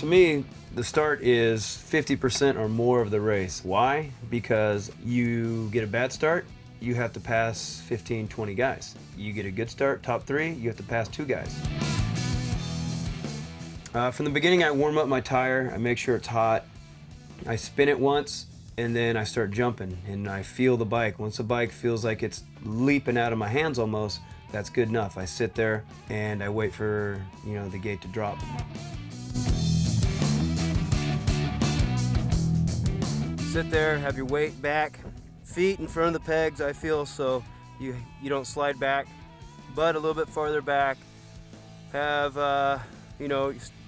me, the start is 50% or more of the race. Why? Because you get a bad start, you have to pass 15, 20 guys. You get a good start, top 3, you have to pass 2 guys. From the beginning, I warm up my tire, I make sure it's hot, I spin it once, and then I start jumping, and I feel the bike. Once the bike feels like it's leaping out of my hands almost, that's good enough. I sit there and I wait for, the gate to drop. Sit there, have your weight back, feet in front of the pegs, I feel, so you don't slide back, butt a little bit farther back, have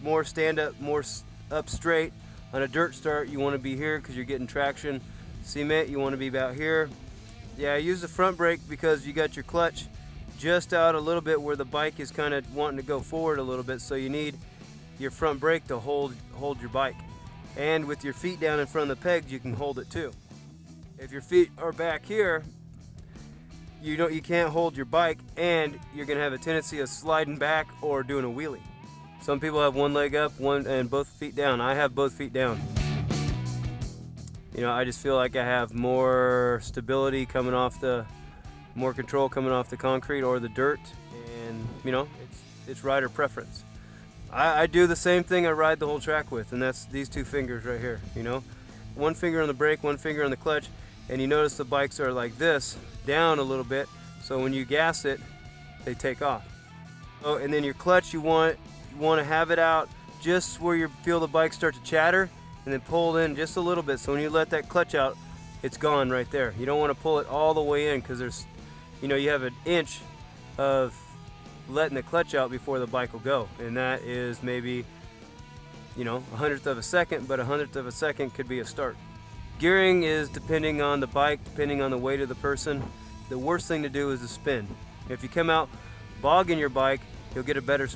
more stand up, more up straight. On a dirt start, you want to be here because you're getting traction. Cement, you want to be about here. Yeah, use the front brake because you got your clutch just out a little bit where the bike is kind of wanting to go forward a little bit, so you need your front brake to hold your bike. And with your feet down in front of the pegs, you can hold it too. If your feet are back here, you can't hold your bike, and you're gonna have a tendency of sliding back or doing a wheelie. Some people have one leg up, and both feet down. I have both feet down. I just feel like I have more stability coming off more control coming off the concrete or the dirt, and it's rider preference. I do the same thing I ride the whole track with, and that's these 2 fingers right here. One finger on the brake, one finger on the clutch, and you notice the bikes are like this, down a little bit, so when you gas it, they take off. Oh, and then your clutch, you want to have it out just where you feel the bike start to chatter, and then pull it in just a little bit, so when you let that clutch out, it's gone right there. You don't want to pull it all the way in, because there's, you have an inch of letting the clutch out before the bike will go, and that is maybe a 100th of a second, but a 100th of a second could be a start. Gearing is depending on the bike, depending on the weight of the person. The worst thing to do is to spin. If you come out bogging your bike, you'll get a better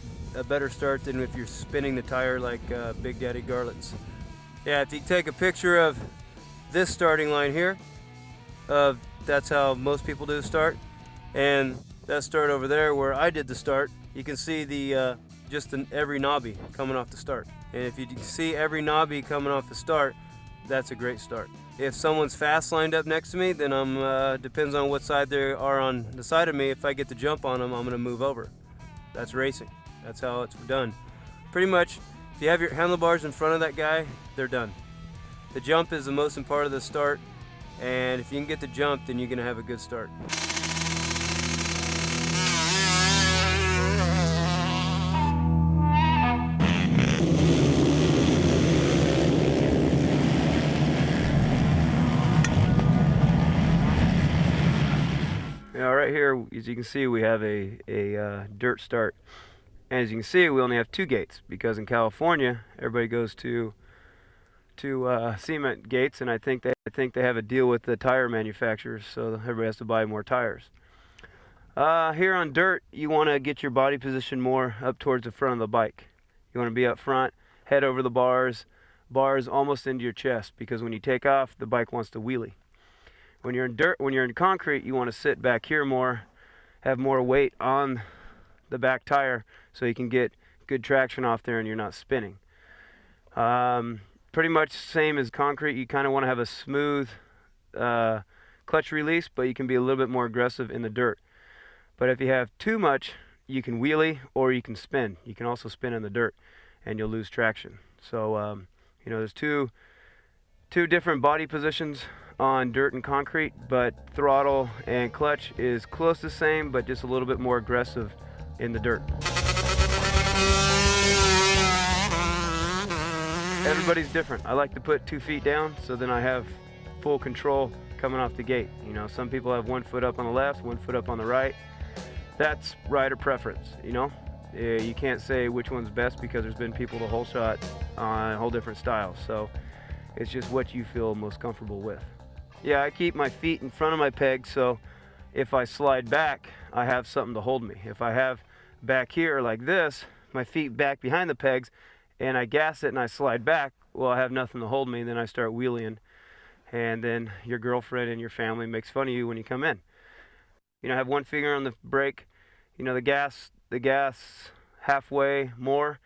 start than if you're spinning the tire like Big Daddy Garlits. Yeah, if you take a picture of this starting line here, that's how most people do the start, and that start over there where I did the start, you can see the every knobby coming off the start. And if you can see every knobby coming off the start, that's a great start. If someone's fast lined up next to me, then depends on what side they are on the side of me. If I get the jump on them, I'm gonna move over. That's racing. That's how it's done. Pretty much, if you have your handlebars in front of that guy, they're done. The jump is the most important part of the start, and if you can get the jump, then you're gonna have a good start. Right here, as you can see, we have a dirt start, and as you can see, we only have 2 gates because in California everybody goes to cement gates, and I think they have a deal with the tire manufacturers, so everybody has to buy more tires. Here on dirt, you want to get your body position more up towards the front of the bike. You want to be up front, head over the bars almost into your chest, because when you take off, the bike wants to wheelie. When you're in concrete, you want to sit back here more, have more weight on the back tire so you can get good traction off there and you're not spinning. Pretty much same as concrete. You kind of want to have a smooth clutch release, but you can be a little bit more aggressive in the dirt. But if you have too much, you can wheelie or you can spin. You can also spin in the dirt and you'll lose traction. So there's two different body positions on dirt and concrete, but throttle and clutch is close to the same, but just a little bit more aggressive in the dirt. Everybody's different. I like to put 2 feet down, so then I have full control coming off the gate. Some people have 1 foot up on the left, 1 foot up on the right. That's rider preference. You can't say which one's best because there's been people the whole shot on whole different styles. So it's just what you feel most comfortable with. Yeah, I keep my feet in front of my pegs, so if I slide back, I have something to hold me. If I have back here like this, my feet back behind the pegs, and I gas it and I slide back, well, I have nothing to hold me, then I start wheeling, and then your girlfriend and your family makes fun of you when you come in. I have 1 finger on the brake, the gas halfway more,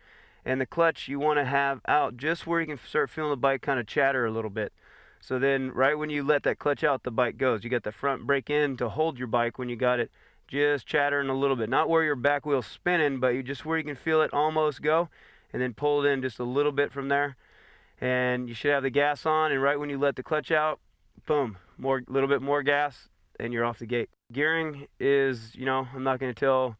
And the clutch you want to have out just where you can start feeling the bike kind of chatter a little bit. So then right when you let that clutch out, the bike goes. You got the front brake in to hold your bike when you got it just chattering a little bit. Not where your back wheel's spinning, but you just where you can feel it almost go, and then pull it in just a little bit from there. And you should have the gas on, and right when you let the clutch out, boom, little bit more gas, and you're off the gate. Gearing is, you know, I'm not going to tell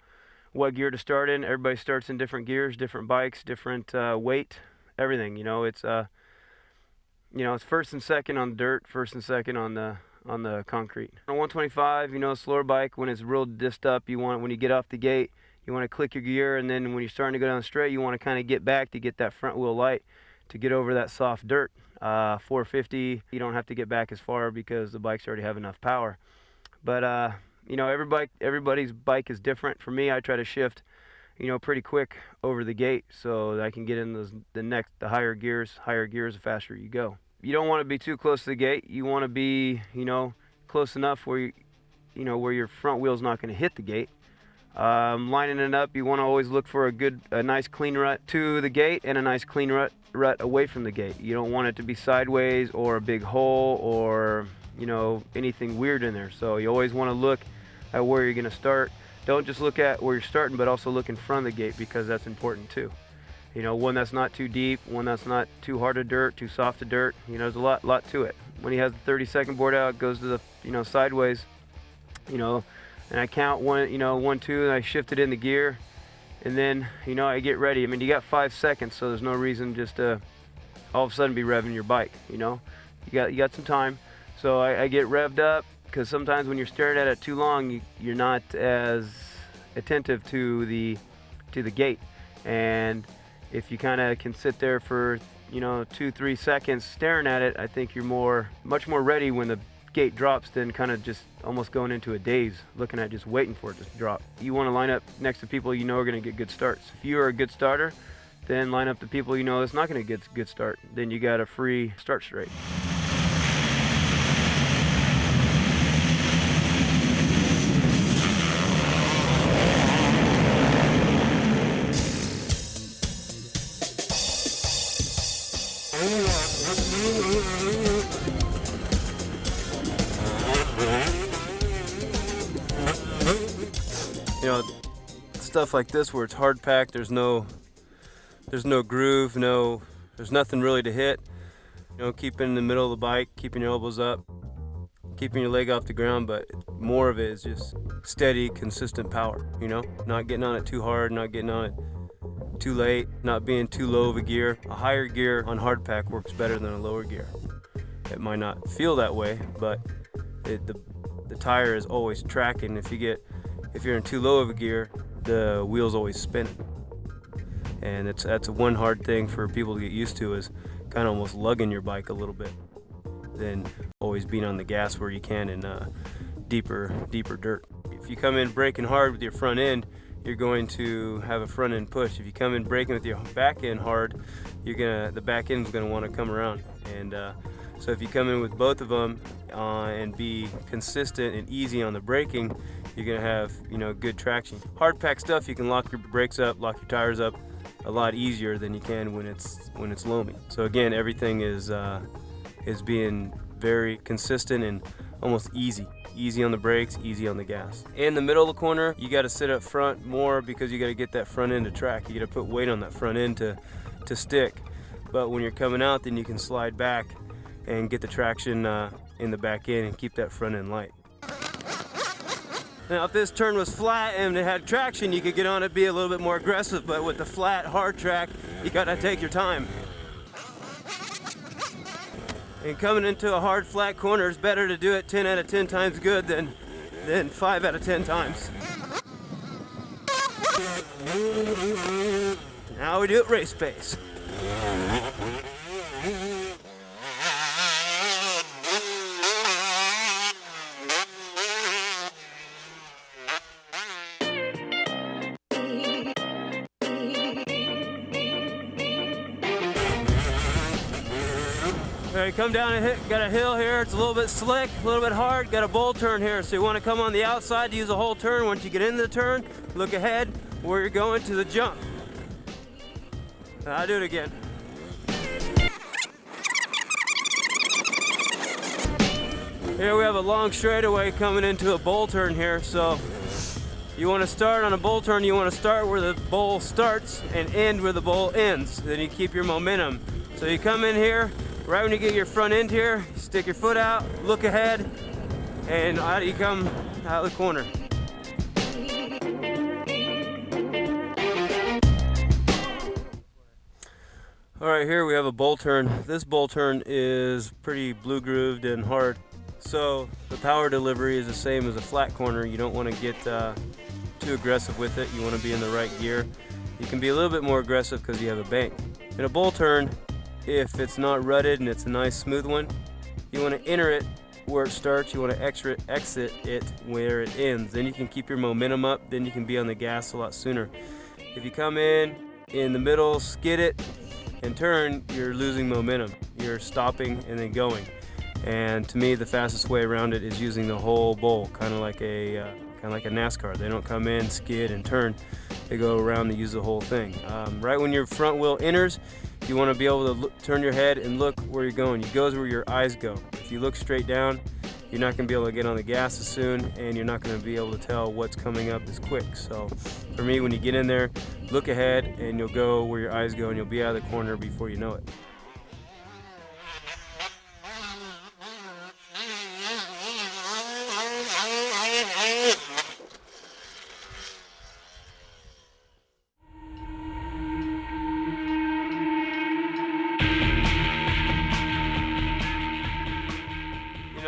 what gear to start in. Everybody starts in different gears, different bikes, different weight, everything. You know, it's it's first and second on the dirt, first and second on the concrete. On 125, you know, slower bike, when it's real dissed up, when you get off the gate, you want to click your gear, and then when you're starting to go down straight, you want to kind of get back to get that front wheel light to get over that soft dirt. 450, you don't have to get back as far because the bikes already have enough power. But you know, everybody's bike is different. For me, I try to shift, you know, pretty quick over the gate so that I can get in the higher gears the faster you go. You don't want to be too close to the gate. You want to be, you know, close enough where where your front wheel's not going to hit the gate. Lining it up, you want to always look for a nice clean rut to the gate and a nice clean rut away from the gate. You don't want it to be sideways or a big hole or, you know, anything weird in there. So you always want to look at where you're going to start. Don't just look at where you're starting, but also look in front of the gate, because that's important too. You know, one that's not too deep, one that's not too hard of dirt, too soft of dirt. You know, there's a lot to it. When he has the 30-second board out, it goes to the, you know, sideways, you know, and I count 1, 2, and I shift it in the gear, and then, you know, I get ready. I mean, you got 5 seconds, so there's no reason just to all of a sudden be revving your bike. You know, you got some time. So I get revved up, because sometimes when you're staring at it too long, you're not as attentive to the gate. And if you kind of can sit there for, you know, 2-3 seconds staring at it, I think you're much more ready when the gate drops than kind of just almost going into a daze, looking at just waiting for it to drop. You want to line up next to people you know are going to get good starts. If you are a good starter, then line up the people you know that's not going to get a good start. Then you got a free start straight. You know, stuff like this where it's hard packed, there's no groove, there's nothing really to hit. You know, keeping in the middle of the bike, keeping your elbows up, keeping your leg off the ground, but more of it is just steady, consistent power, you know? Not getting on it too hard, not getting on it too late, not being too low of a gear. A higher gear on hard pack works better than a lower gear. It might not feel that way, but the tire is always tracking. If you're in too low of a gear, the wheel's always spinning. And that's one hard thing for people to get used to, is kind of almost lugging your bike a little bit, than always being on the gas where you can in deeper dirt. If you come in braking hard with your front end, you're going to have a front end push. If you come in braking with your back end hard, the back end is going to want to come around. And so if you come in with both of them and be consistent and easy on the braking, you're going to have, you know, good traction. Hard pack stuff, you can lock your brakes up, lock your tires up a lot easier than you can when it's loamy. So again, everything is being very consistent and almost easy on the brakes, easy on the gas. In the middle of the corner, you got to sit up front more, because you got to get that front end to track. You got to put weight on that front end to stick. But when you're coming out, then you can slide back and get the traction in the back end and keep that front end light. Now, if this turn was flat and it had traction, you could get on it, be a little bit more aggressive, but with the flat, hard track, you gotta take your time. And coming into a hard, flat corner, it's better to do it 10 out of 10 times good than 5 out of 10 times. Now we do it race pace. Alright, come down and got a hill here. It's a little bit slick, a little bit hard. Got a bowl turn here, so you want to come on the outside to use a whole turn. Once you get into the turn, look ahead where you're going to the jump. I'll do it again. Here we have a long straightaway coming into a bowl turn here, so you want to start on a bowl turn, you want to start where the bowl starts and end where the bowl ends. Then you keep your momentum. So you come in here, right when you get your front end here, you stick your foot out, look ahead, and out you come out of the corner. All right, here we have a bowl turn. This bowl turn is pretty blue grooved and hard. So the power delivery is the same as a flat corner. You don't want to get too aggressive with it. You want to be in the right gear. You can be a little bit more aggressive because you have a bank. In a bowl turn, if it's not rutted and it's a nice smooth one, you want to enter it where it starts. You want to exit it where it ends. Then you can keep your momentum up. Then you can be on the gas a lot sooner. If you come in the middle, skid it, and turn, you're losing momentum. You're stopping and then going. And to me, the fastest way around it is using the whole bowl, kind of like a NASCAR. They don't come in, skid, and turn. They go around and use the whole thing. Right when your front wheel enters, you want to be able to turn your head and look where you're going. You go where your eyes go. If you look straight down, you're not going to be able to get on the gas as soon, and you're not going to be able to tell what's coming up as quick. So for me, when you get in there, look ahead and you'll go where your eyes go, and you'll be out of the corner before you know it.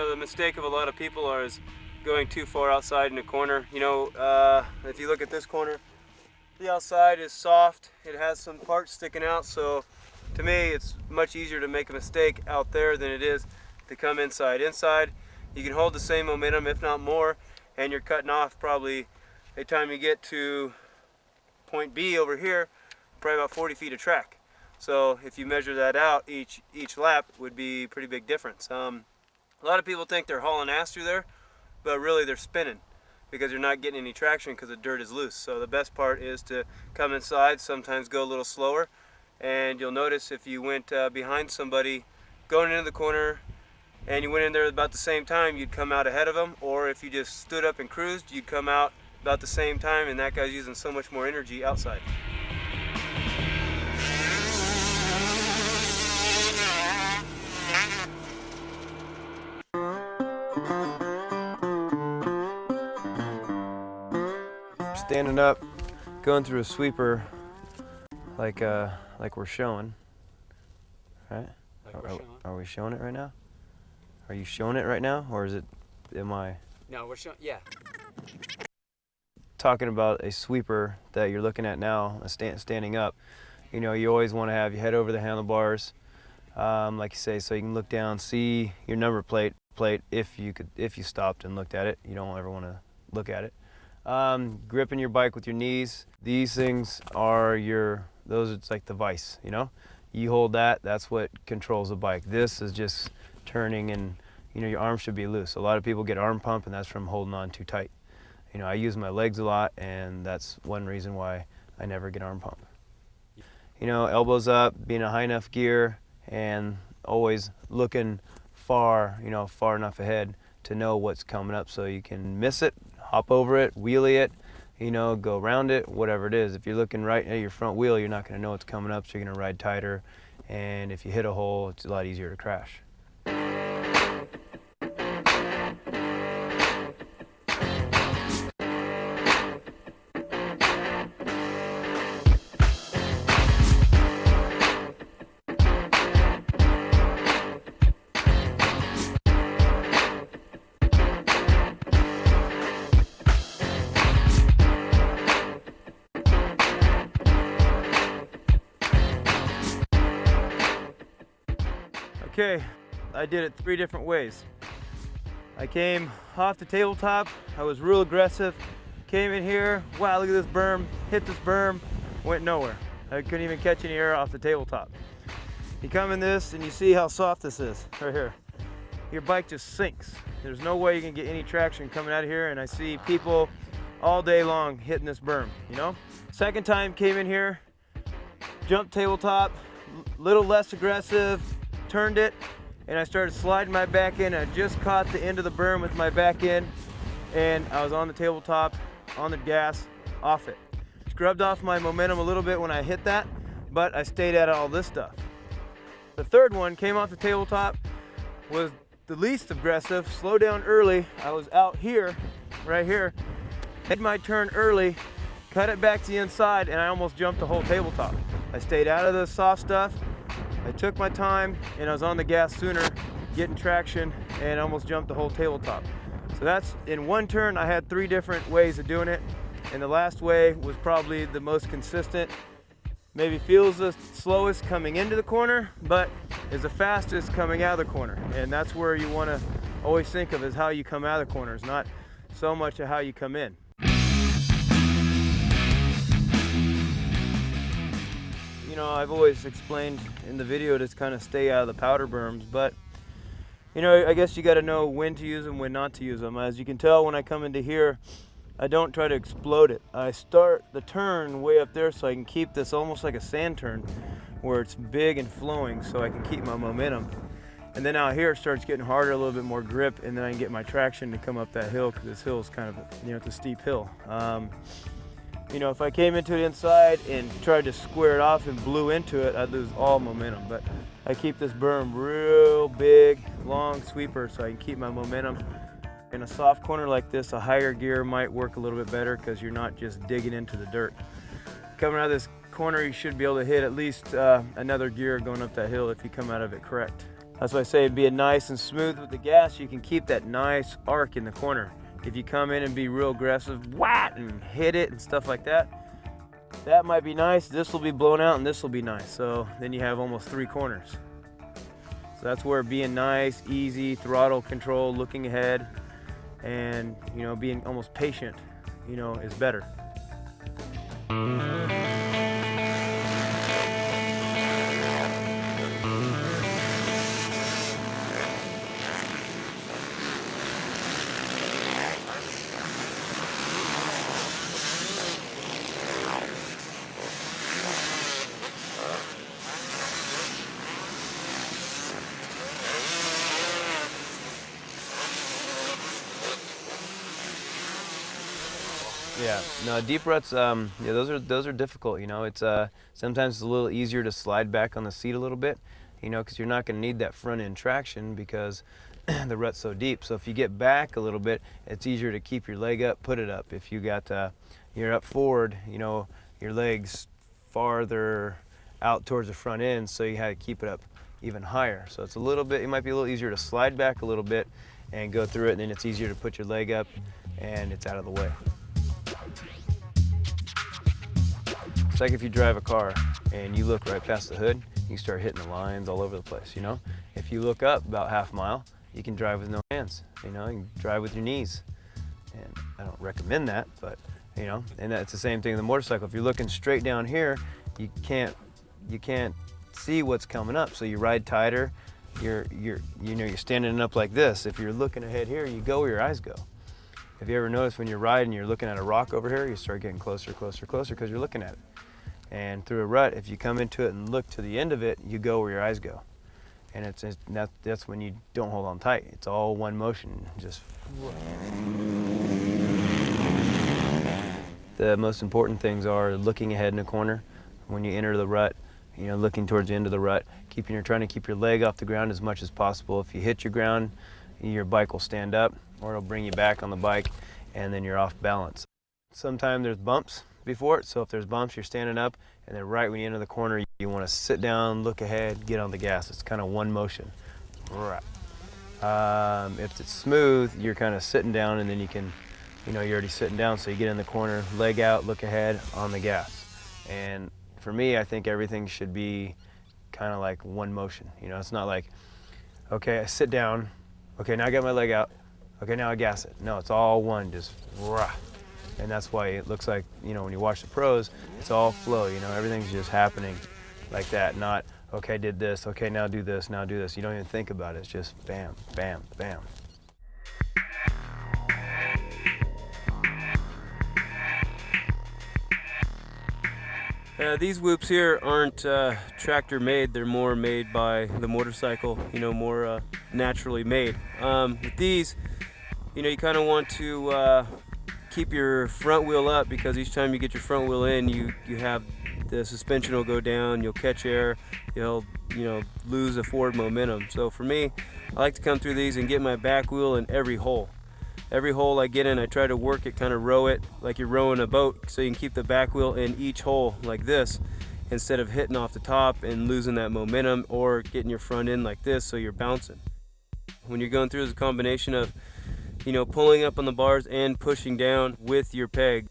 The mistake of a lot of people is going too far outside in the corner. You know, if you look at this corner, the outside is soft. It has some parts sticking out, so to me it's much easier to make a mistake out there than it is to come inside. Inside, you can hold the same momentum, if not more, and you're cutting off probably, by the time you get to point B over here, probably about 40 feet of track. So if you measure that out, each lap would be a pretty big difference. A lot of people think they're hauling ass through there, but really they're spinning because they're not getting any traction because the dirt is loose. So the best part is to come inside, sometimes go a little slower, and you'll notice if you went behind somebody going into the corner and you went in there about the same time, you'd come out ahead of them, or if you just stood up and cruised, you'd come out about the same time, and that guy's using so much more energy outside. Standing up, going through a sweeper like we're showing, right? Are we showing it right now? Are you showing it right now, or is it, am I? No, we're showing, yeah. Talking about a sweeper that you're looking at now, standing up. You know, you always want to have your head over the handlebars, like you say, so you can look down, see your number plate if you stopped and looked at it. You don't ever want to look at it. Gripping your bike with your knees. These things are it's like the vice, you know? You hold that, that's what controls the bike. This is just turning, and you know, your arms should be loose. A lot of people get arm pump, and that's from holding on too tight. You know, I use my legs a lot, and that's one reason why I never get arm pump. You know, elbows up, being a high enough gear, and always looking far enough ahead to know what's coming up so you can miss it, hop over it, wheelie it, you know, go around it, whatever it is. If you're looking right at your front wheel, you're not going to know what's coming up, so you're going to ride tighter, and if you hit a hole, it's a lot easier to crash. Okay, I did it 3 different ways. I came off the tabletop, I was real aggressive, came in here, wow, look at this berm, hit this berm, went nowhere. I couldn't even catch any air off the tabletop. You come in this and you see how soft this is, right here. Your bike just sinks. There's no way you can get any traction coming out of here, and I see people all day long hitting this berm, you know? Second time came in here, jumped tabletop, little less aggressive, turned it, and I started sliding my back end. I just caught the end of the berm with my back end, and I was on the tabletop, on the gas, off it. Scrubbed off my momentum a little bit when I hit that, but I stayed at all this stuff. The third one came off the tabletop, was the least aggressive, slowed down early. I was out here, right here, made my turn early, cut it back to the inside, and I almost jumped the whole tabletop. I stayed out of the soft stuff, I took my time, and I was on the gas sooner, getting traction, and almost jumped the whole tabletop. So that's, in one turn, I had 3 different ways of doing it, and the last way was probably the most consistent. Maybe feels the slowest coming into the corner, but is the fastest coming out of the corner. And that's where you want to always think of, is how you come out of the corners, not so much of how you come in. You know, I've always explained in the video to kind of stay out of the powder berms, but you know, I guess you got to know when to use them, when not to use them. As you can tell, when I come into here, I don't try to explode it. I start the turn way up there so I can keep this almost like a sand turn, where it's big and flowing, so I can keep my momentum. And then out here it starts getting harder, a little bit more grip, and then I can get my traction to come up that hill, because this hill is kind of, you know, it's a steep hill. You know, if I came into it inside and tried to square it off and blew into it, I'd lose all momentum. But I keep this berm real big, long sweeper, so I can keep my momentum. In a soft corner like this, a higher gear might work a little bit better, because you're not just digging into the dirt. Coming out of this corner, you should be able to hit at least another gear going up that hill if you come out of it correct. That's why I say being nice and smooth with the gas, you can keep that nice arc in the corner. If you come in and be real aggressive, whack, and hit it and stuff like that, that might be nice. This will be blown out and this will be nice. So then you have almost 3 corners. So that's where being nice, easy, throttle control, looking ahead, and you know, being almost patient, you know, is better. Yeah, no, deep ruts, yeah, those are difficult, you know. It's sometimes it's a little easier to slide back on the seat a little bit, you know, because you're not going to need that front end traction because the rut's so deep. So if you get back a little bit, it's easier to keep your leg up, put it up. If you got you're up forward, you know, your legs farther out towards the front end, so you have to keep it up even higher. So it's a little bit, it might be a little easier to slide back a little bit and go through it, and then it's easier to put your leg up and it's out of the way. It's like if you drive a car and you look right past the hood, you start hitting the lines all over the place, you know? If you look up about half a mile, you can drive with no hands, you know? You can drive with your knees. And I don't recommend that, but, you know, and that's the same thing in the motorcycle. If you're looking straight down here, you can't see what's coming up, so you ride tighter. You're standing up like this. If you're looking ahead here, you go where your eyes go. Have you ever noticed when you're riding, you're looking at a rock over here, you start getting closer, closer, closer because you're looking at it. And through a rut, if you come into it and look to the end of it, you go where your eyes go. And that's when you don't hold on tight. It's all one motion, just. The most important things are looking ahead in a corner when you enter the rut, you know, looking towards the end of the rut, trying to keep your leg off the ground as much as possible. If you hit your ground, your bike will stand up, or it'll bring you back on the bike, and then you're off balance. Sometimes there's bumps before it, so if there's bumps, you're standing up, and then right when you enter the corner, you want to sit down, look ahead, get on the gas. It's kind of one motion. Right. If it's smooth, you're kind of sitting down, and then you can, you know, you're already sitting down, so you get in the corner, leg out, look ahead, on the gas. And for me, I think everything should be kind of like one motion. You know, it's not like, okay, I sit down, okay, now I got my leg out, okay, now I gas it. No, it's all one, just rah. And that's why it looks like, you know, when you watch the pros, it's all flow, you know, everything's just happening like that, not, okay, I did this, okay, now do this, now do this. You don't even think about it, it's just bam, bam, bam. These whoops here aren't tractor made, they're more made by the motorcycle, you know, more naturally made. With these, you know, you kind of want to keep your front wheel up, because each time you get your front wheel in, you have the suspension will go down, you'll catch air, you'll, you know, lose a forward momentum. So for me, I like to come through these and get my back wheel in every hole. Every hole I get in, I try to work it, kind of row it like you're rowing a boat, so you can keep the back wheel in each hole like this, instead of hitting off the top and losing that momentum, or getting your front end like this so you're bouncing. When you're going through, is a combination of, you know, pulling up on the bars and pushing down with your peg.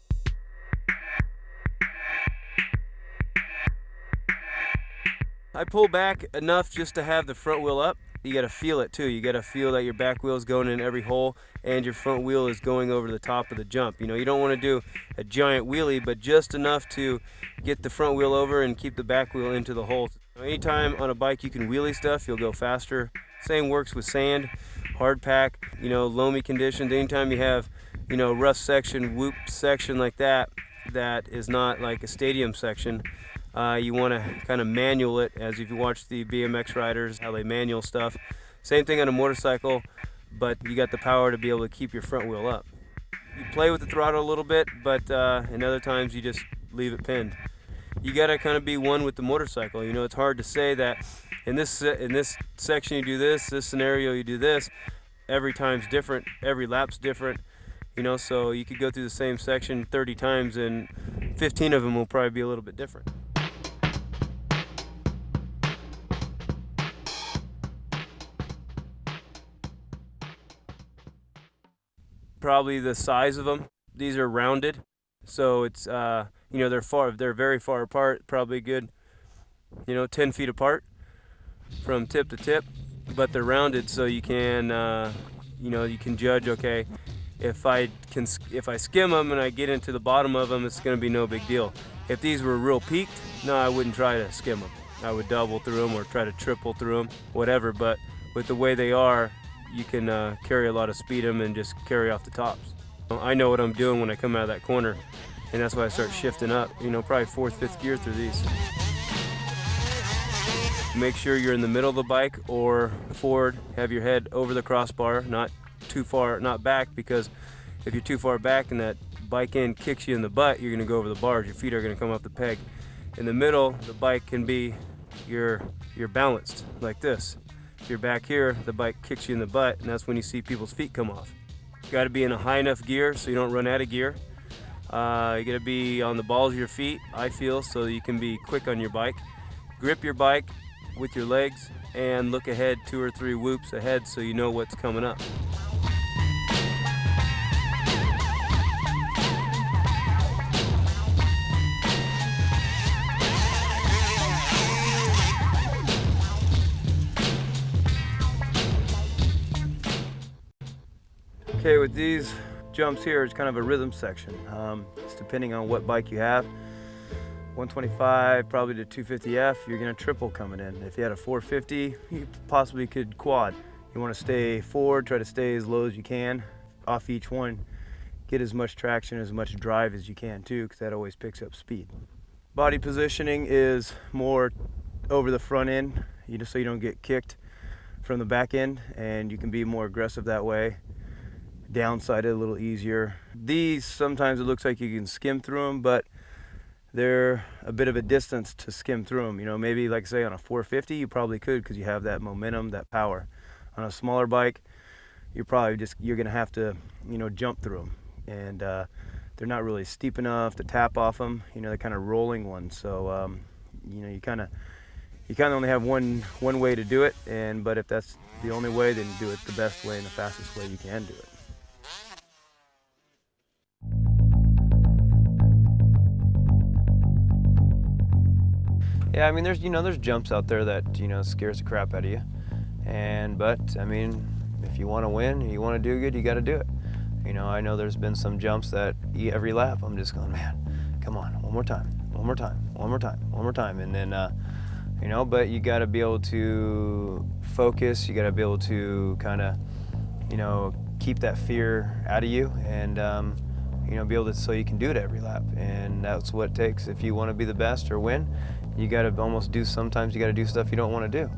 I pull back enough just to have the front wheel up. You got to feel it too. You got to feel that your back wheel is going in every hole and your front wheel is going over the top of the jump. You know, you don't want to do a giant wheelie, but just enough to get the front wheel over and keep the back wheel into the hole. Anytime on a bike you can wheelie stuff, you'll go faster. Same works with sand, hard pack, you know, loamy conditions. Anytime you have, you know, rough section, whoop section like that, that is not like a stadium section, you want to kind of manual it, as if you watch the BMX riders, how they manual stuff. Same thing on a motorcycle, but you got the power to be able to keep your front wheel up. You play with the throttle a little bit, but in other times you just leave it pinned. You got to kind of be one with the motorcycle. You know, it's hard to say that in this section you do this scenario you do this. Every time's different, every lap's different. You know, so you could go through the same section 30 times and 15 of them will probably be a little bit different. Probably the size of them. These are rounded, so it's you know, they're very far apart, probably good, you know, 10 feet apart from tip to tip, but they're rounded, so you can you know, you can judge, okay, if I skim them and I get into the bottom of them, it's going to be no big deal. If these were real peaked, no, I wouldn't try to skim them. I would double through them or try to triple through them, whatever. But with the way they are, you can carry a lot of speed them and just carry off the tops. I know what I'm doing when I come out of that corner, and that's why I start shifting up, you know, probably 4th, 5th gear through these. Make sure you're in the middle of the bike or forward. Have your head over the crossbar, not too far, not back, because if you're too far back and that bike end kicks you in the butt, you're going to go over the bars. Your feet are going to come off the peg. In the middle, the bike can be, you're balanced like this. If you're back here, the bike kicks you in the butt, and that's when you see people's feet come off. You got to be in a high enough gear so you don't run out of gear. You got to be on the balls of your feet, I feel, so you can be quick on your bike. Grip your bike with your legs and look ahead 2 or 3 whoops ahead so you know what's coming up. Okay, with these jumps here, it's kind of a rhythm section. It's depending on what bike you have. 125 probably to 250F, you're gonna triple coming in. If you had a 450, you possibly could quad. You wanna stay forward, try to stay as low as you can off each one. Get as much traction, as much drive as you can too, because that always picks up speed. Body positioning is more over the front end, you know, so you don't get kicked from the back end, and you can be more aggressive that way. Downside it a little easier. These, sometimes it looks like you can skim through them, but they're a bit of a distance to skim through them. You know, maybe like say on a 450 you probably could, because you have that momentum, that power. On a smaller bike, you're gonna have to, you know, jump through them, and they're not really steep enough to tap off them. You know, they're kind of rolling ones, so you know, you kind of only have one way to do it, but if that's the only way, then do it the best way and the fastest way you can do it. Yeah, I mean, there's jumps out there that, you know, scares the crap out of you. But I mean, if you want to win, you want to do good, you got to do it. You know, I know there's been some jumps that every lap I'm just going, man, come on, one more time, one more time, one more time, one more time. And then, you know, but you got to be able to focus. You got to be able to kind of, you know, keep that fear out of you. And, you know, be able to, so you can do it every lap. And that's what it takes. If you want to be the best or win, you got to almost do, sometimes you got to do stuff you don't want to do.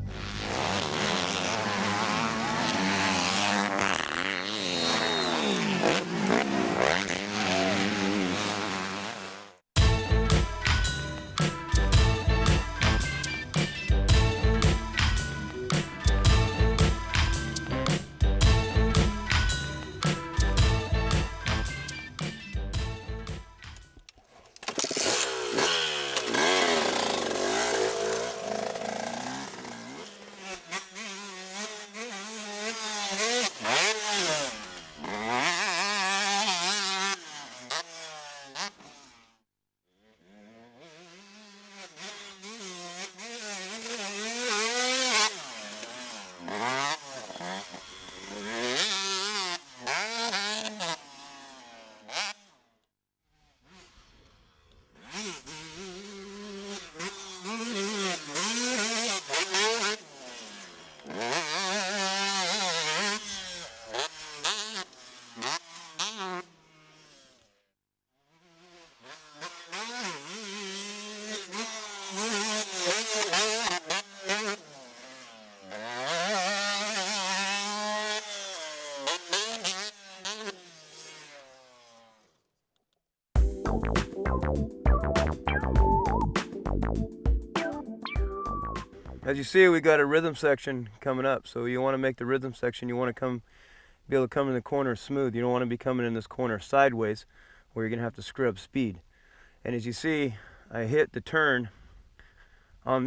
As you see, we got a rhythm section coming up. So you want to make the rhythm section, you want to be able to come in the corner smooth. You don't want to be coming in this corner sideways where you're going to have to screw up speed. And as you see, I hit the turn on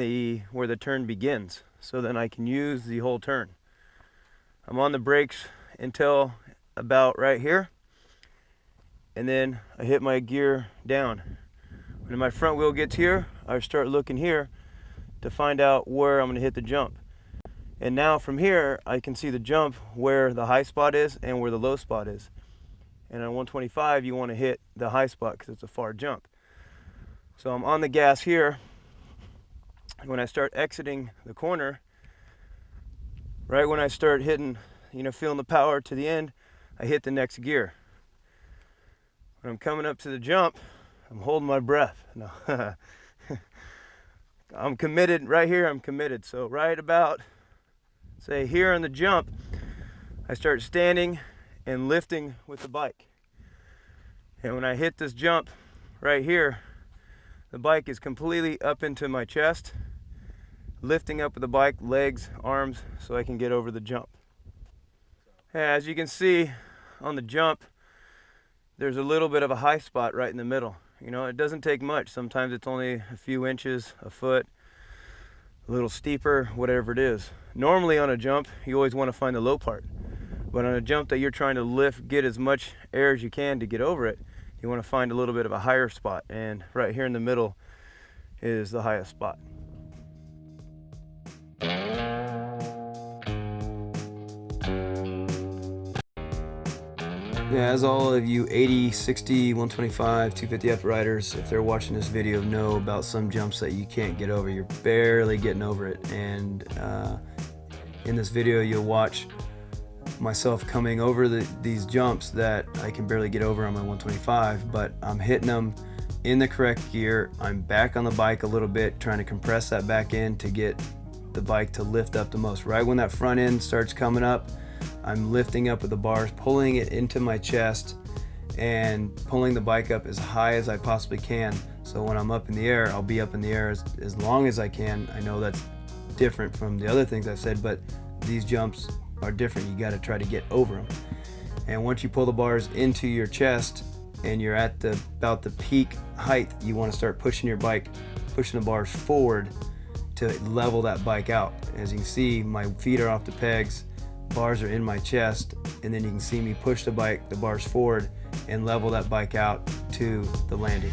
where the turn begins, so then I can use the whole turn. I'm on the brakes until about right here, and then I hit my gear down. When my front wheel gets here, I start looking here to find out where I'm going to hit the jump. And now from here, I can see the jump where the high spot is and where the low spot is. And on 125, you want to hit the high spot because it's a far jump. So I'm on the gas here. When I start exiting the corner, right when I start hitting, you know, feeling the power to the end, I hit the next gear. When I'm coming up to the jump, I'm holding my breath. No. I'm committed right here, I'm committed. So right about, say here on the jump, I start standing and lifting with the bike. And when I hit this jump right here, the bike is completely up into my chest, lifting up with the bike, legs, arms, so I can get over the jump. As you can see on the jump, there's a little bit of a high spot right in the middle. You know, it doesn't take much. Sometimes it's only a few inches, a foot, a little steeper, whatever it is. Normally on a jump, you always want to find the low part. But on a jump that you're trying to lift, get as much air as you can to get over it, you want to find a little bit of a higher spot. And right here in the middle is the highest spot. Yeah, as all of you 80, 60, 125, 250F riders, if they're watching this video, know about some jumps that you can't get over. You're barely getting over it. And in this video, you'll watch myself coming over these jumps that I can barely get over on my 125, but I'm hitting them in the correct gear. I'm back on the bike a little bit, trying to compress that back end to get the bike to lift up the most. Right when that front end starts coming up, I'm lifting up with the bars, pulling it into my chest and pulling the bike up as high as I possibly can. So when I'm up in the air, I'll be up in the air as long as I can. I know that's different from the other things I've said, but these jumps are different. You got to try to get over them. And once you pull the bars into your chest and you're at about the peak height, you want to start pushing your bike, pushing the bars forward to level that bike out. As you can see, my feet are off the pegs, bars are in my chest, and then you can see me push the bars forward and level that bike out to the landing.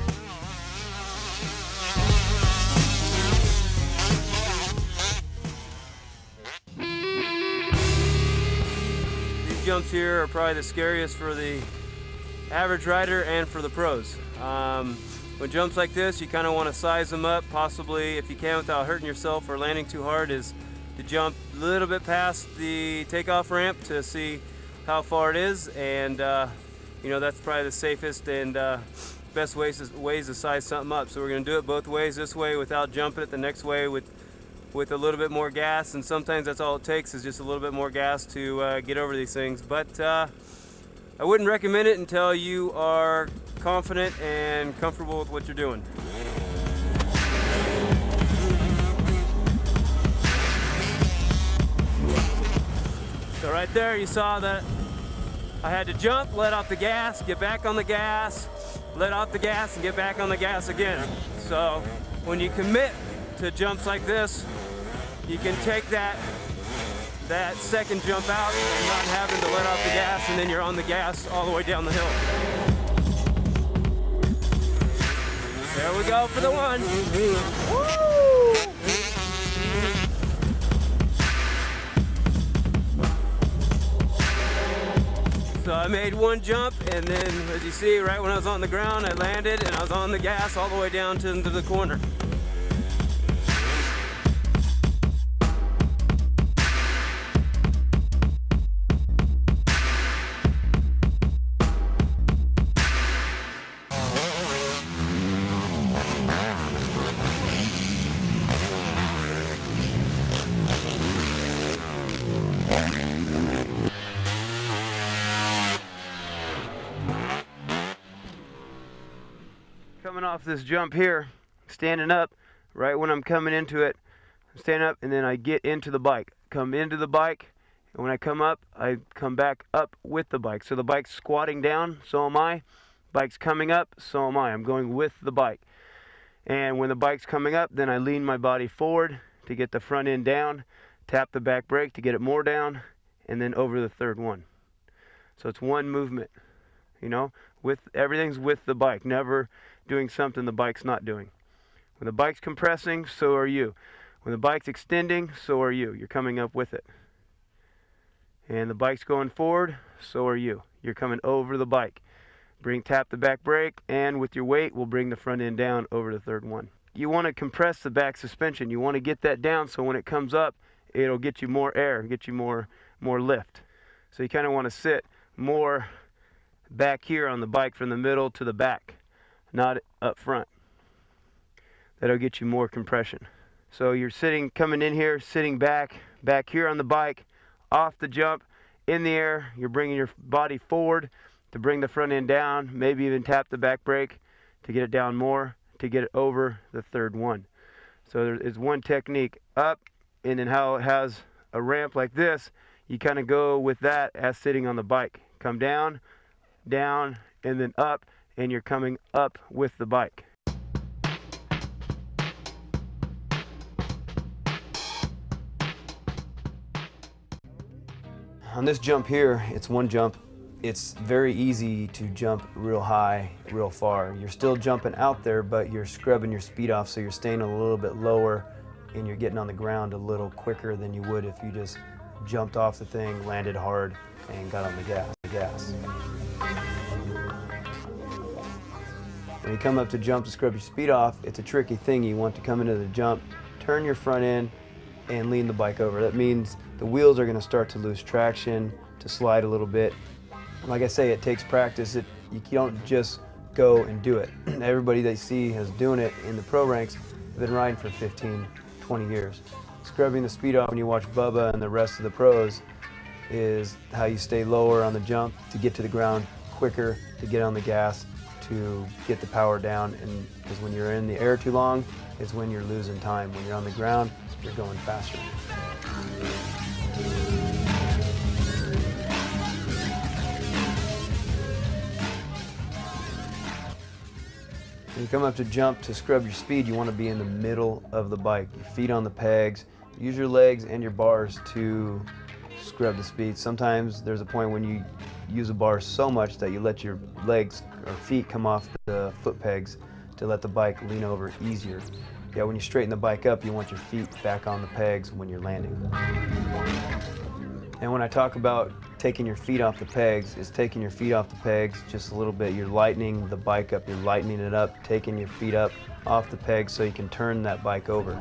These jumps here are probably the scariest for the average rider and for the pros. When jumps like this, you kind of want to size them up, possibly, if you can without hurting yourself or landing too hard, is to jump a little bit past the takeoff ramp to see how far it is, and you know, that's probably the safest and best ways to size something up. So we're going to do it both ways, this way without jumping it, the next way with a little bit more gas, and sometimes that's all it takes is just a little bit more gas to get over these things. But I wouldn't recommend it until you are confident and comfortable with what you're doing. So right there you saw that I had to jump, let off the gas, get back on the gas, let off the gas, and get back on the gas again. So when you commit to jumps like this, you can take that second jump out and not having to let off the gas, and then you're on the gas all the way down the hill. There we go for the one. Woo! So I made one jump, and then as you see, right when I was on the ground, I landed and I was on the gas all the way down to the corner. Coming off this jump here, standing up, right when I'm coming into it, I'm standing up, and then I get into the bike. Come into the bike, and when I come up, I come back up with the bike. So the bike's squatting down, so am I. Bike's coming up, so am I. I'm going with the bike. And when the bike's coming up, then I lean my body forward to get the front end down, tap the back brake to get it more down, and then over the third one. So it's one movement, you know, everything's with the bike, never doing something the bike's not doing. When the bike's compressing, so are you. When the bike's extending, so are you. You're coming up with it. And the bike's going forward, so are you. You're coming over the bike. Tap the back brake, and with your weight, we'll bring the front end down over the third one. You want to compress the back suspension. You want to get that down so when it comes up, it'll get you more air, get you more lift. So you kind of want to sit more back here on the bike from the middle to the back, not up front. That'll get you more compression. So you're coming in here, sitting back here on the bike, off the jump, in the air. You're bringing your body forward to bring the front end down, maybe even tap the back brake to get it down more, to get it over the third one. So there is one technique, up, and then how it has a ramp like this, you kind of go with that as sitting on the bike. Come down, down, and then up, and you're coming up with the bike. On this jump here, it's one jump. It's very easy to jump real high, real far. You're still jumping out there, but you're scrubbing your speed off, so you're staying a little bit lower, and you're getting on the ground a little quicker than you would if you just jumped off the thing, landed hard, and got on the gas. When you come up to jump to scrub your speed off, it's a tricky thing. You want to come into the jump, turn your front end, and lean the bike over. That means the wheels are going to start to lose traction, to slide a little bit. Like I say, it takes practice. You don't just go and do it. Everybody that you see is doing it in the pro ranks have been riding for 15, 20 years. Scrubbing the speed off when you watch Bubba and the rest of the pros is how you stay lower on the jump to get to the ground quicker, to get on the gas, to get the power down. And because when you're in the air too long is when you're losing time. When you're on the ground, you're going faster. When you come up to jump to scrub your speed, you want to be in the middle of the bike. Your feet on the pegs. Use your legs and your bars to scrub the speed. Sometimes there's a point when you use a bar so much that you let your legs or feet come off the foot pegs to let the bike lean over easier. Yeah, when you straighten the bike up, you want your feet back on the pegs when you're landing. And when I talk about taking your feet off the pegs, it's taking your feet off the pegs just a little bit. You're lightening the bike up, you're lightening it up, taking your feet up off the pegs so you can turn that bike over.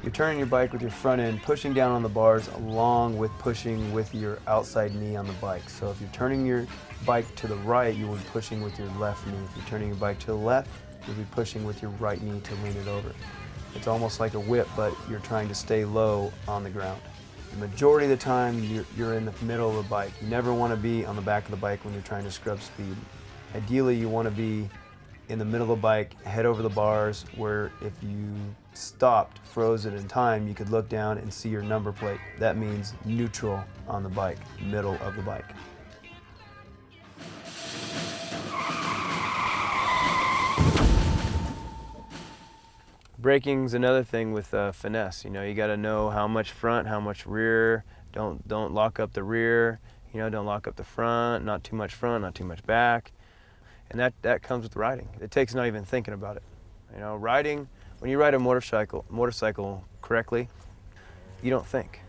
You're turning your bike with your front end, pushing down on the bars along with pushing with your outside knee on the bike. So if you're turning your bike to the right, you will be pushing with your left knee. If you're turning your bike to the left, you'll be pushing with your right knee to lean it over. It's almost like a whip, but you're trying to stay low on the ground. The majority of the time, you're in the middle of the bike. You never want to be on the back of the bike when you're trying to scrub speed. Ideally, you want to be in the middle of the bike, head over the bars, where if you stopped, froze it in time, you could look down and see your number plate. That means neutral on the bike, middle of the bike. Braking's another thing with finesse. You know, you got to know how much front, how much rear. Don't lock up the rear. You know, don't lock up the front. Not too much front, not too much back. And that comes with riding. It takes not even thinking about it. You know, riding, when you ride a motorcycle correctly, you don't think.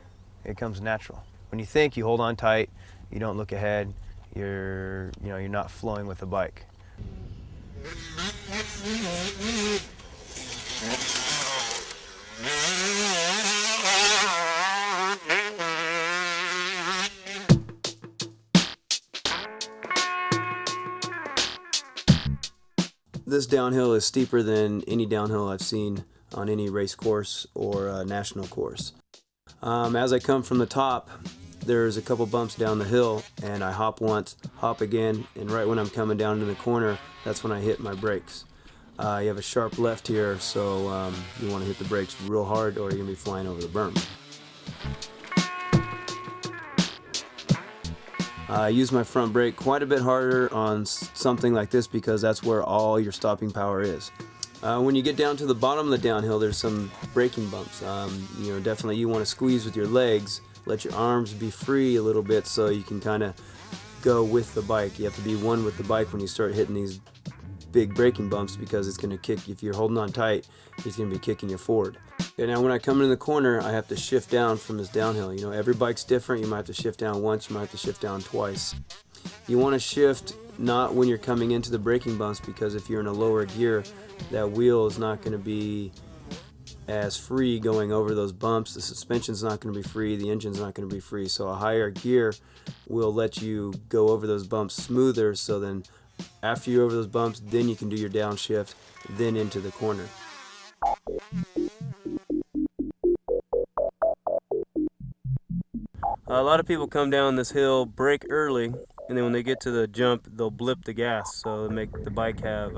It comes natural. When you think, you hold on tight, you don't look ahead, you're not flowing with the bike. This downhill is steeper than any downhill I've seen on any race course or national course. As I come from the top, there's a couple bumps down the hill, and I hop once, hop again, and right when I'm coming down to the corner, that's when I hit my brakes. You have a sharp left here, so you want to hit the brakes real hard or you're going to be flying over the berm. I use my front brake quite a bit harder on something like this because that's where all your stopping power is. When you get down to the bottom of the downhill, there's some braking bumps. You know, definitely you want to squeeze with your legs, let your arms be free a little bit so you can kind of go with the bike. You have to be one with the bike when you start hitting these big braking bumps because it's going to kick, if you're holding on tight, it's going to be kicking you forward. And now when I come into the corner, I have to shift down from this downhill. You know, every bike's different. You might have to shift down once, you might have to shift down twice. You want to shift not when you're coming into the braking bumps, because if you're in a lower gear, that wheel is not going to be as free going over those bumps. The suspension's not going to be free, the engine's not going to be free. So a higher gear will let you go over those bumps smoother, so then after you're over those bumps, then you can do your downshift, then into the corner. A lot of people come down this hill, brake early, and then when they get to the jump, they'll blip the gas, so it'll make the bike have,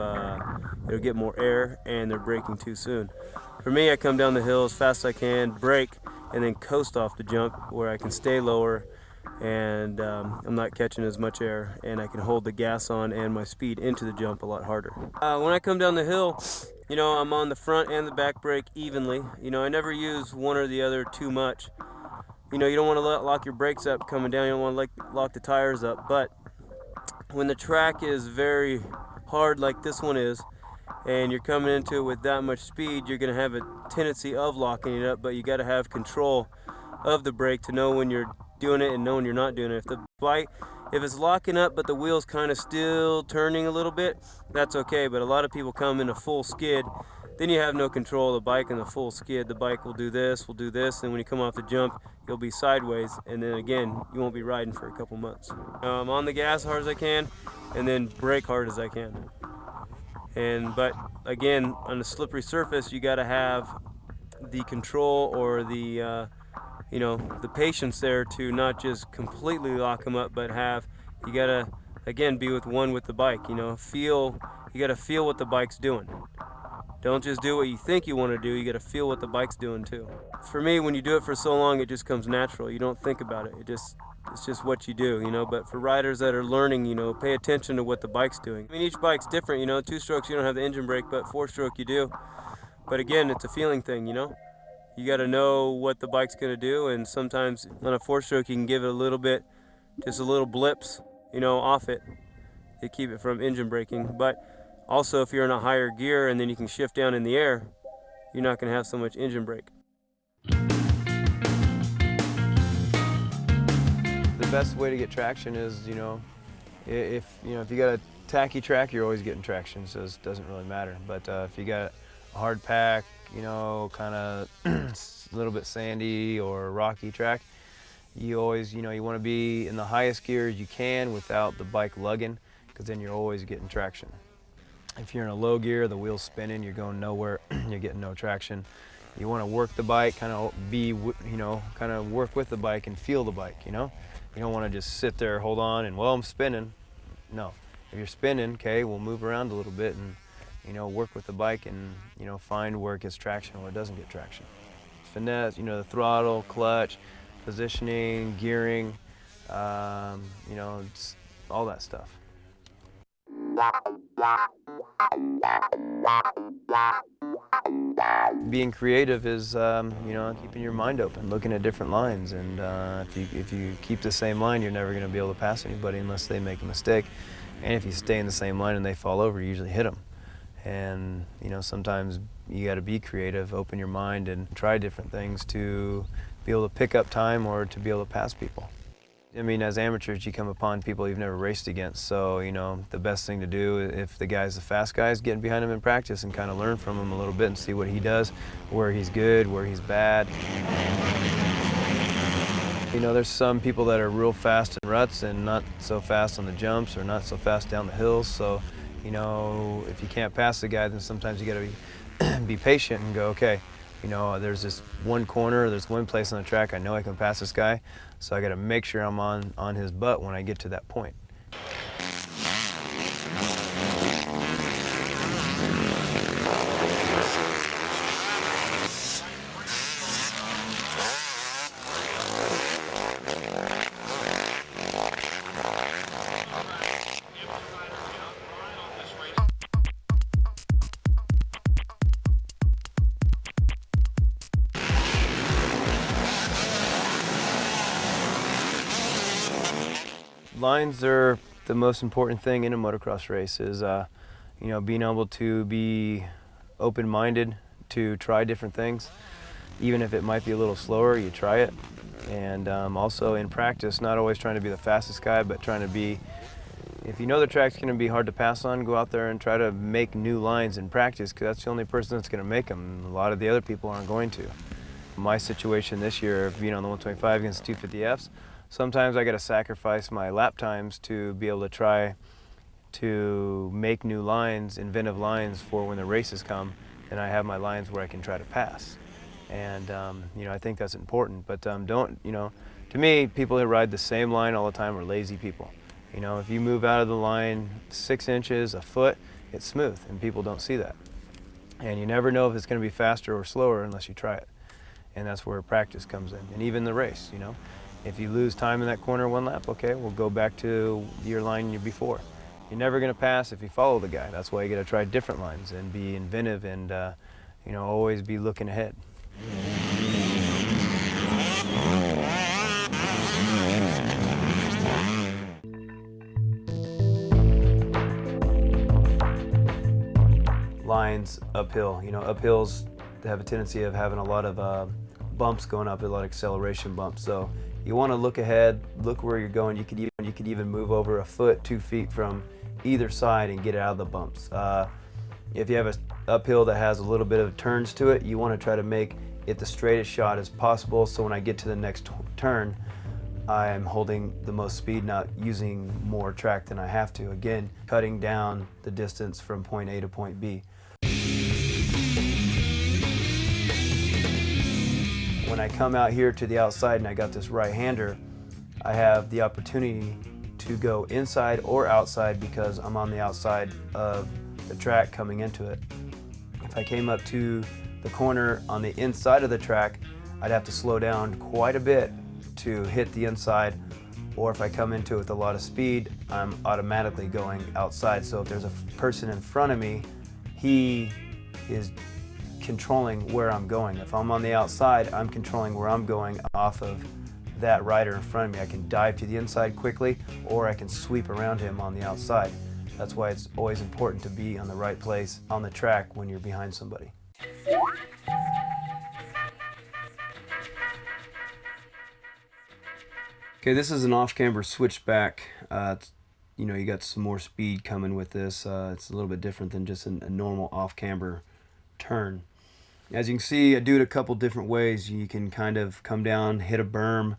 it'll get more air, and they're braking too soon. For me, I come down the hill as fast as I can, brake, and then coast off the jump where I can stay lower, and I'm not catching as much air, and I can hold the gas on and my speed into the jump a lot harder. When I come down the hill, you know, I'm on the front and the back brake evenly. You know, I never use one or the other too much. You know, you don't want to lock your brakes up coming down, you don't want to lock the tires up, but when the track is very hard like this one is, and you're coming into it with that much speed, you're going to have a tendency of locking it up, but you got to have control of the brake to know when you're doing it and know when you're not doing it. If the bike, if it's locking up but the wheel's kind of still turning a little bit, that's okay, but a lot of people come in a full skid, then you have no control of the bike in the full skid. The bike will do this, and when you come off the jump, you'll be sideways, and then again, you won't be riding for a couple months. I'm on the gas hard as I can, and then brake hard as I can. But again, on a slippery surface, you got to have the control or the you know, the patience there to not just completely lock them up, but you got to again be with the bike. You know, you got to feel what the bike's doing. Don't just do what you think you want to do, you got to feel what the bike's doing too. For me, when you do it for so long, it just comes natural. You don't think about it. It's just what you do, you know. But for riders that are learning, you know, pay attention to what the bike's doing. I mean, each bike's different, you know. 2-strokes, you don't have the engine brake, but 4-stroke you do. But again, it's a feeling thing, you know. You got to know what the bike's going to do, and sometimes on a 4-stroke, you can give it a little bit, just a little blips, you know, off it to keep it from engine braking. But also, if you're in a higher gear and then you can shift down in the air, you're not going to have so much engine brake. The best way to get traction is, you know, if you got a tacky track, you're always getting traction, so it doesn't really matter. But if you got a hard pack, you know, kind of a little bit sandy or rocky track, you always, you know, you want to be in the highest gear you can without the bike lugging, because then you're always getting traction. If you're in a low gear, the wheel's spinning, you're going nowhere, you're getting no traction. You want to work the bike, kind of be, you know, kind of work with the bike and feel the bike, you know? You don't want to just sit there, hold on, and, well, I'm spinning. No. If you're spinning, okay, we'll move around a little bit and, you know, work with the bike and, you know, find where it gets traction or where it doesn't get traction. Finesse, you know, the throttle, clutch, positioning, gearing, you know, it's all that stuff. Being creative is, you know, keeping your mind open, looking at different lines, and if you keep the same line, you're never going to be able to pass anybody unless they make a mistake. And if you stay in the same line and they fall over, you usually hit them. And, you know, sometimes you got to be creative, open your mind, and try different things to be able to pick up time or to be able to pass people. I mean, as amateurs, you come upon people you've never raced against, so, you know, the best thing to do, if the guy's the fast guy, is getting behind him in practice and kind of learn from him a little bit and see what he does, where he's good, where he's bad. You know, there's some people that are real fast in ruts and not so fast on the jumps or not so fast down the hills, so, you know, if you can't pass the guy, then sometimes you got to be patient and go, okay, you know, there's this one corner, there's one place on the track I know I can pass this guy, so I got to make sure I'm on his butt when I get to that point. Lines are the most important thing in a motocross race, is you know, being able to be open-minded to try different things. Even if it might be a little slower, you try it. And also in practice, not always trying to be the fastest guy, but trying to be, if you know the track's going to be hard to pass on, go out there and try to make new lines in practice, because that's the only person that's going to make them. A lot of the other people aren't going to. My situation this year, being on the 125 against 250Fs, sometimes I got to sacrifice my lap times to be able to try to make new lines, inventive lines for when the races come, and I have my lines where I can try to pass. And you know, I think that's important. But don't, you know, to me, people that ride the same line all the time are lazy people. You know, if you move out of the line 6 inches, a foot, it's smooth, and people don't see that. And you never know if it's going to be faster or slower unless you try it. And that's where practice comes in, and even the race, you know. If you lose time in that corner one lap, okay, we'll go back to your line before. You're never going to pass if you follow the guy. That's why you got to try different lines and be inventive and, you know, always be looking ahead. Lines uphill. You know, uphills have a tendency of having a lot of bumps going up, a lot of acceleration bumps. So you want to look ahead, look where you're going. You could even move over a foot, 2 feet from either side and get out of the bumps. If you have an uphill that has a little bit of turns to it, you want to try to make it the straightest shot as possible, so when I get to the next turn, I am holding the most speed, not using more track than I have to. Again, cutting down the distance from point A to point B. When I come out here to the outside and I got this right-hander, I have the opportunity to go inside or outside because I'm on the outside of the track coming into it. If I came up to the corner on the inside of the track, I'd have to slow down quite a bit to hit the inside, or if I come into it with a lot of speed, I'm automatically going outside. So if there's a person in front of me, he is controlling where I'm going. If I'm on the outside, I'm controlling where I'm going off of that rider in front of me. I can dive to the inside quickly, or I can sweep around him on the outside. That's why it's always important to be on the right place on the track when you're behind somebody. Okay, this is an off-camber switchback. You know, you got some more speed coming with this. It's a little bit different than just a normal off-camber turn. As you can see, I do it a couple different ways. You can kind of come down, hit a berm,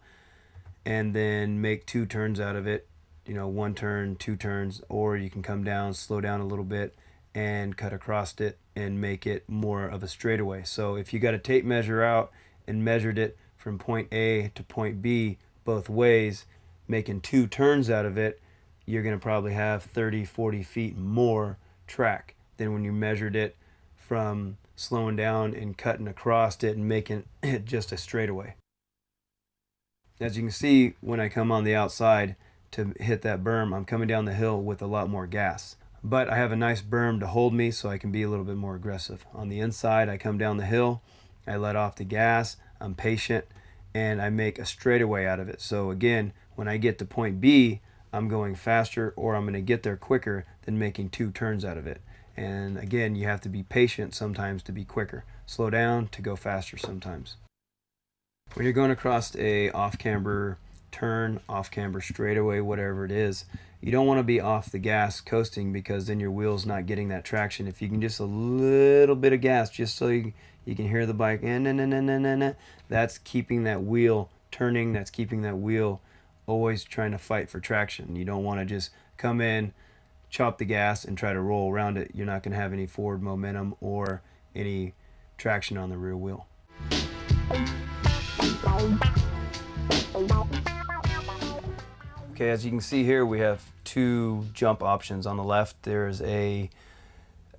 and then make 2 turns out of it. You know, 1 turn, 2 turns, or you can come down, slow down a little bit, and cut across it and make it more of a straightaway. So if you got a tape measure out and measured it from point A to point B both ways, making 2 turns out of it, you're going to probably have 30-40 feet more track than when you measured it from slowing down and cutting across it and making it just a straightaway. As you can see, when I come on the outside to hit that berm, I'm coming down the hill with a lot more gas. But I have a nice berm to hold me, so I can be a little bit more aggressive. On the inside, I come down the hill, I let off the gas, I'm patient, and I make a straightaway out of it. So again, when I get to point B, I'm going faster, or I'm going to get there quicker than making 2 turns out of it. And again, you have to be patient sometimes to be quicker. Slow down to go faster sometimes. When you're going across a off-camber turn, off-camber straightaway, whatever it is, you don't want to be off the gas coasting, because then your wheel's not getting that traction. If you can just a little bit of gas, just so you can hear the bike, that's keeping that wheel turning, that's keeping that wheel always trying to fight for traction. You don't want to just come in, chop the gas, and try to roll around it. You're not going to have any forward momentum or any traction on the rear wheel. Okay, as you can see here, we have 2 jump options. On the left, there's a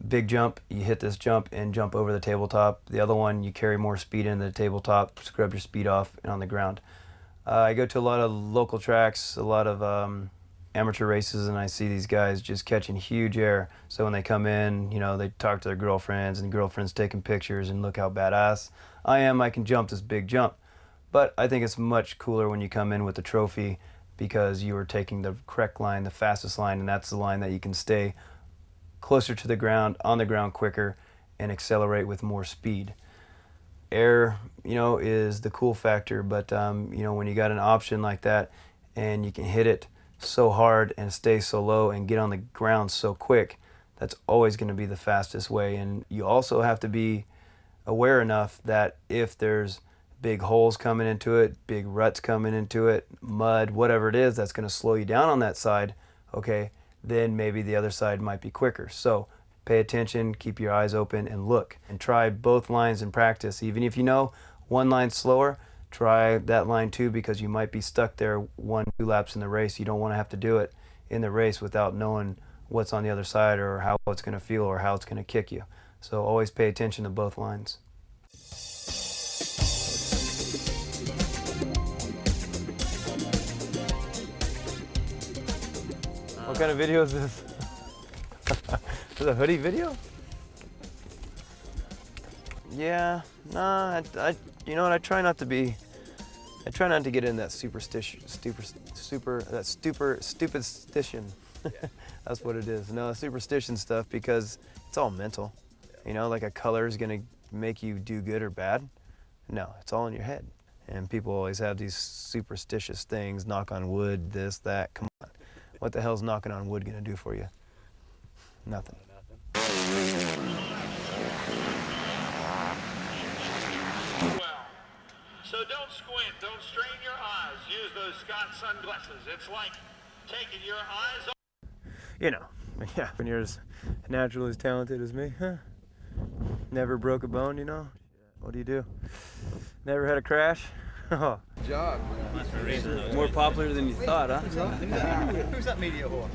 big jump. You hit this jump and jump over the tabletop. The other one, you carry more speed into the tabletop, scrub your speed off, and on the ground. I go to a lot of local tracks, a lot of amateur races, and I see these guys just catching huge air. So when they come in, you know, they talk to their girlfriends, and girlfriends taking pictures, and look how badass I am, I can jump this big jump. But I think it's much cooler when you come in with the trophy, because you are taking the correct line, the fastest line, and that's the line that you can stay closer to the ground, on the ground quicker, and accelerate with more speed. Air, you know, is the cool factor, but you know, when you got an option like that and you can hit it so hard and stay so low and get on the ground so quick, that's always going to be the fastest way. And you also have to be aware enough that if there's big holes coming into it, big ruts coming into it, mud, whatever it is that's going to slow you down on that side, okay, then maybe the other side might be quicker. So pay attention, keep your eyes open, and look. And try both lines in practice. Even if you know one line's slower, try that line too, because you might be stuck there 1-2 laps in the race. You don't want to have to do it in the race without knowing what's on the other side, or how it's going to feel, or how it's going to kick you. So always pay attention to both lines. What kind of video is this? Is it a hoodie video? Yeah, nah, you know what, I try not to get in that superstition. That's what it is. No, superstition stuff, because it's all mental. You know, like a color is gonna make you do good or bad. No, it's all in your head. And people always have these superstitious things, knock on wood, this, that, come on. What the hell's knocking on wood gonna do for you? Nothing. Well, so don't squint, don't strain your eyes. Use those Scott sunglasses. It's like taking your eyes off. You know, yeah, when you're as naturally as talented as me, huh? Never broke a bone, you know? What do you do? Never had a crash? Oh. Good job. More popular than you thought, huh? Who's that media whore?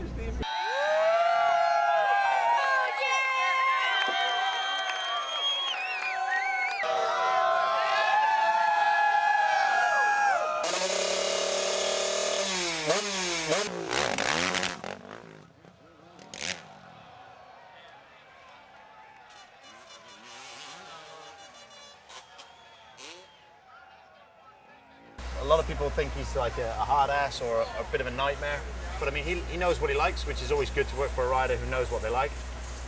A lot of people think he's like a hard ass or a bit of a nightmare, but I mean he knows what he likes, which is always good to work for a rider who knows what they like,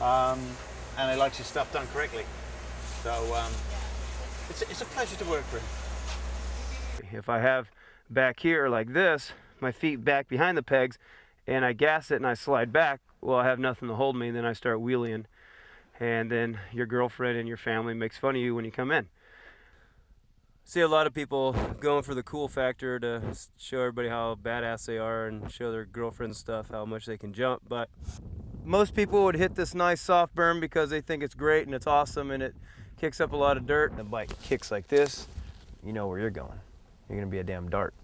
and he likes his stuff done correctly. So it's a pleasure to work for him. If I have back here like this, my feet back behind the pegs, and I gas it and I slide back, well, I have nothing to hold me, then I start wheeling. and then your girlfriend and your family makes fun of you when you come in. See a lot of people going for the cool factor to show everybody how badass they are and show their girlfriends stuff how much they can jump, but most people would hit this nice soft berm because they think it's great and it's awesome and it kicks up a lot of dirt. The bike kicks like this, you know where you're going. You're gonna be a damn dart.